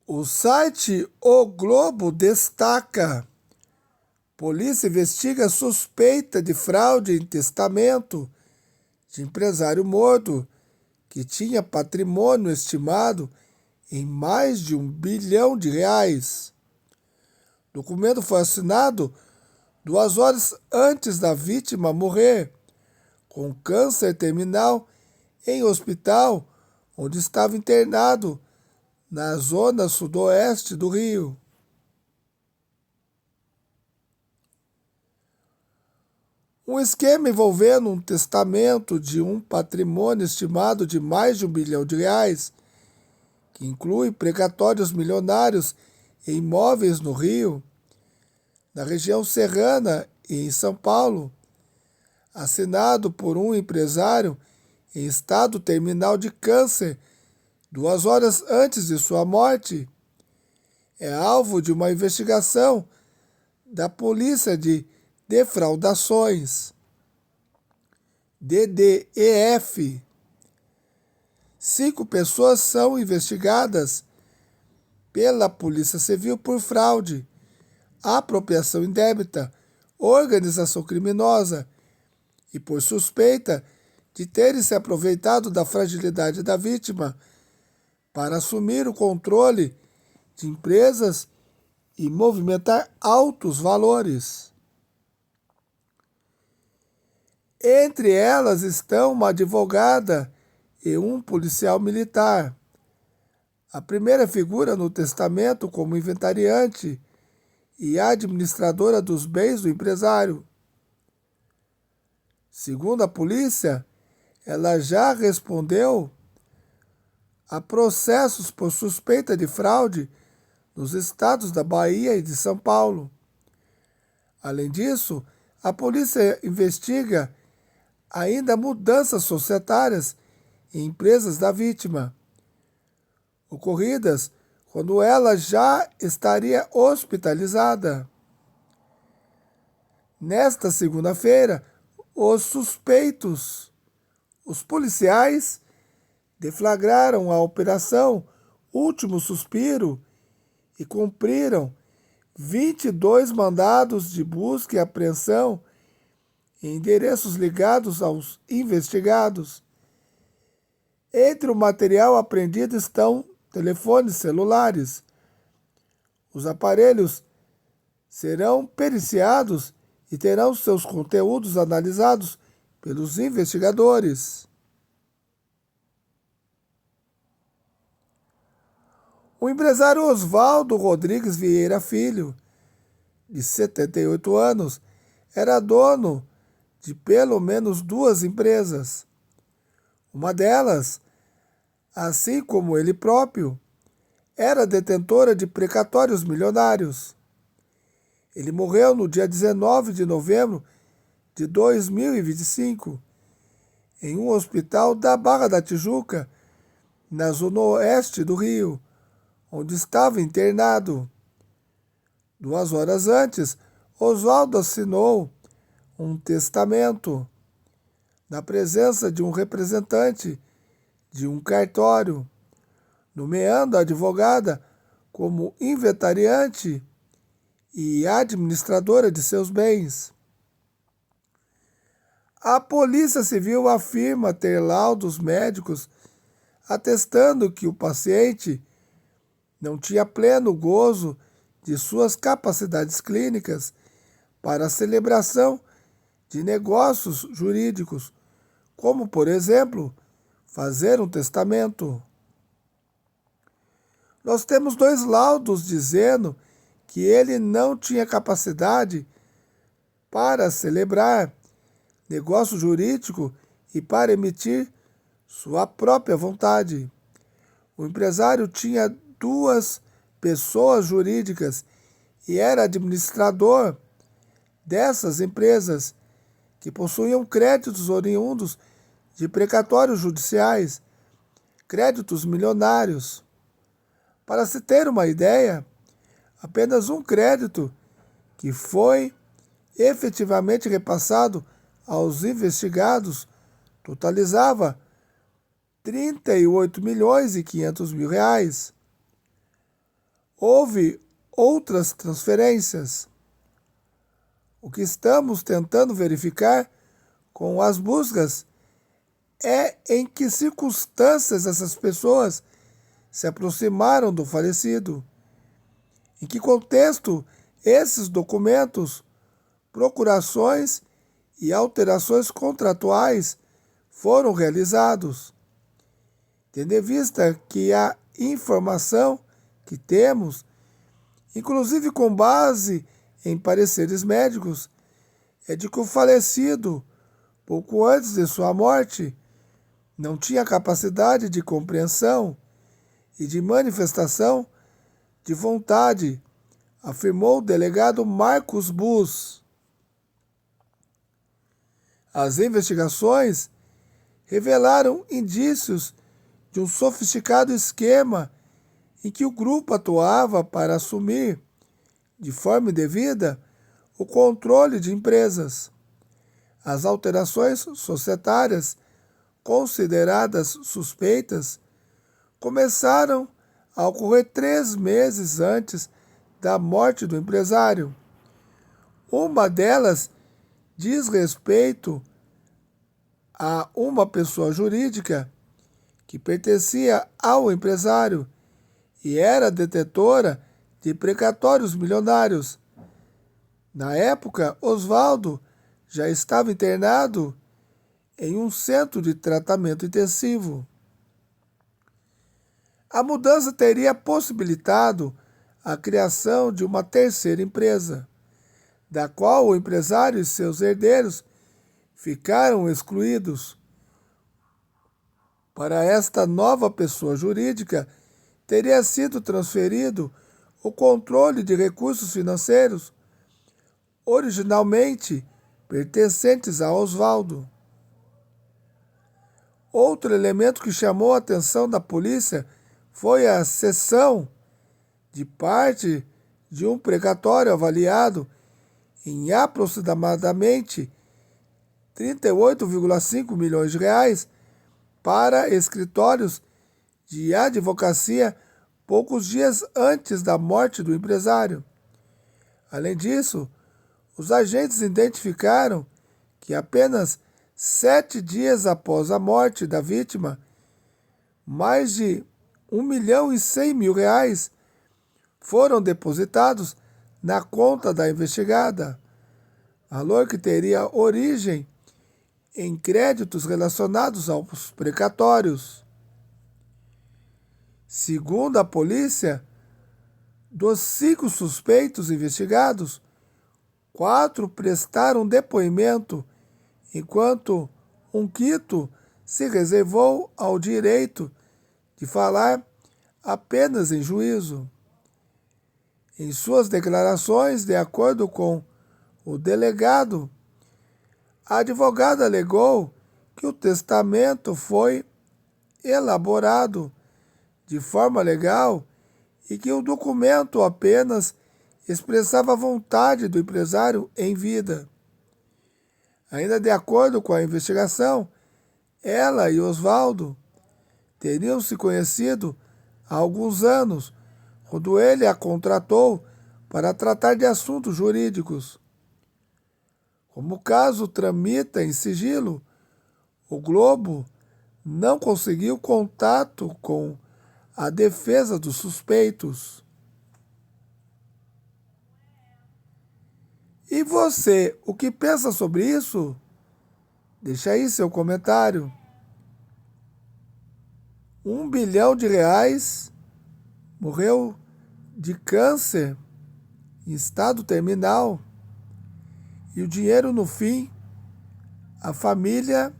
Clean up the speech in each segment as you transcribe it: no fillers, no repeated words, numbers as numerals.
O site O Globo destaca: polícia investiga suspeita de fraude em testamento de empresário morto que tinha patrimônio estimado em mais de R$ 1 bilhão. O documento foi assinado 2 horas antes da vítima morrer, com câncer terminal, em hospital onde estava internado na zona sudoeste do Rio. Um esquema envolvendo um testamento de um patrimônio estimado de mais de R$ 1 bilhão, que inclui precatórios milionários em imóveis no Rio, na região serrana e em São Paulo, assinado por um empresário em estado terminal de câncer 2 horas antes de sua morte, é alvo de uma investigação da Polícia de Defraudações, DDEF. 5 pessoas são investigadas pela Polícia Civil por fraude, apropriação indébita, organização criminosa e por suspeita de terem se aproveitado da fragilidade da vítima para assumir o controle de empresas e movimentar altos valores. Entre elas estão uma advogada e um policial militar. A primeira figura no testamento como inventariante e administradora dos bens do empresário. Segundo a polícia, ela já respondeu a processos por suspeita de fraude nos estados da Bahia e de São Paulo. Além disso, a polícia investiga ainda mudanças societárias em empresas da vítima, ocorridas quando ela já estaria hospitalizada. Nesta segunda-feira, os policiais, deflagraram a Operação Último Suspiro e cumpriram 22 mandados de busca e apreensão em endereços ligados aos investigados. Entre o material apreendido estão telefones celulares. Os aparelhos serão periciados e terão seus conteúdos analisados pelos investigadores. O empresário Oswaldo Rodrigues Vieira Filho, de 78 anos, era dono de pelo menos 2 empresas. Uma delas, assim como ele próprio, era detentora de precatórios milionários. Ele morreu no dia 19 de novembro de 2025, em um hospital da Barra da Tijuca, na zona oeste do Rio, onde estava internado. 2 horas antes, Oswaldo assinou um testamento, na presença de um representante de um cartório, nomeando a advogada como inventariante e administradora de seus bens. A Polícia Civil afirma ter laudos médicos atestando que o paciente não tinha pleno gozo de suas capacidades clínicas para a celebração de negócios jurídicos, como, por exemplo, fazer um testamento. Nós temos 2 laudos dizendo que ele não tinha capacidade para celebrar negócio jurídico e para emitir sua própria vontade. O empresário tinha 2 pessoas jurídicas e era administrador dessas empresas que possuíam créditos oriundos de precatórios judiciais, créditos milionários. Para se ter uma ideia, apenas um crédito que foi efetivamente repassado aos investigados totalizava R$ 38.500.000. houve outras transferências. O que estamos tentando verificar com as buscas é em que circunstâncias essas pessoas se aproximaram do falecido, em que contexto esses documentos, procurações e alterações contratuais foram realizados, tendo em vista que a informação que temos, inclusive com base em pareceres médicos, é de que o falecido, pouco antes de sua morte, não tinha capacidade de compreensão e de manifestação de vontade, afirmou o delegado Marcos Bus. As investigações revelaram indícios de um sofisticado esquema em que o grupo atuava para assumir, de forma indevida, o controle de empresas. As alterações societárias, consideradas suspeitas, começaram a ocorrer 3 meses antes da morte do empresário. Uma delas diz respeito a uma pessoa jurídica que pertencia ao empresário e era detetora de precatórios milionários. Na época, Oswaldo já estava internado em um centro de tratamento intensivo. A mudança teria possibilitado a criação de uma terceira empresa, da qual o empresário e seus herdeiros ficaram excluídos. Para esta nova pessoa jurídica, teria sido transferido o controle de recursos financeiros originalmente pertencentes a Oswaldo. Outro elemento que chamou a atenção da polícia foi a cessão de parte de um precatório avaliado em aproximadamente 38,5 milhões de reais para escritórios de advocacia poucos dias antes da morte do empresário. Além disso, os agentes identificaram que apenas 7 dias após a morte da vítima, mais de 1.100.000 reais foram depositados na conta da investigada, valor que teria origem em créditos relacionados aos precatórios. Segundo a polícia, dos 5 suspeitos investigados, 4 prestaram depoimento, enquanto um quinto se reservou ao direito de falar apenas em juízo. Em suas declarações, de acordo com o delegado, a advogada alegou que o testamento foi elaborado de forma legal e que o documento apenas expressava a vontade do empresário em vida. Ainda de acordo com a investigação, ela e Oswaldo teriam se conhecido há alguns anos, quando ele a contratou para tratar de assuntos jurídicos. Como o caso tramita em sigilo, o Globo não conseguiu contato com a defesa dos suspeitos. E você, o que pensa sobre isso? Deixa aí seu comentário. R$ 1 bilhão morreu de câncer em estado terminal. E o dinheiro, no fim, a família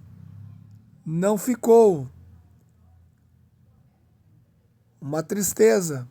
não ficou. Uma tristeza.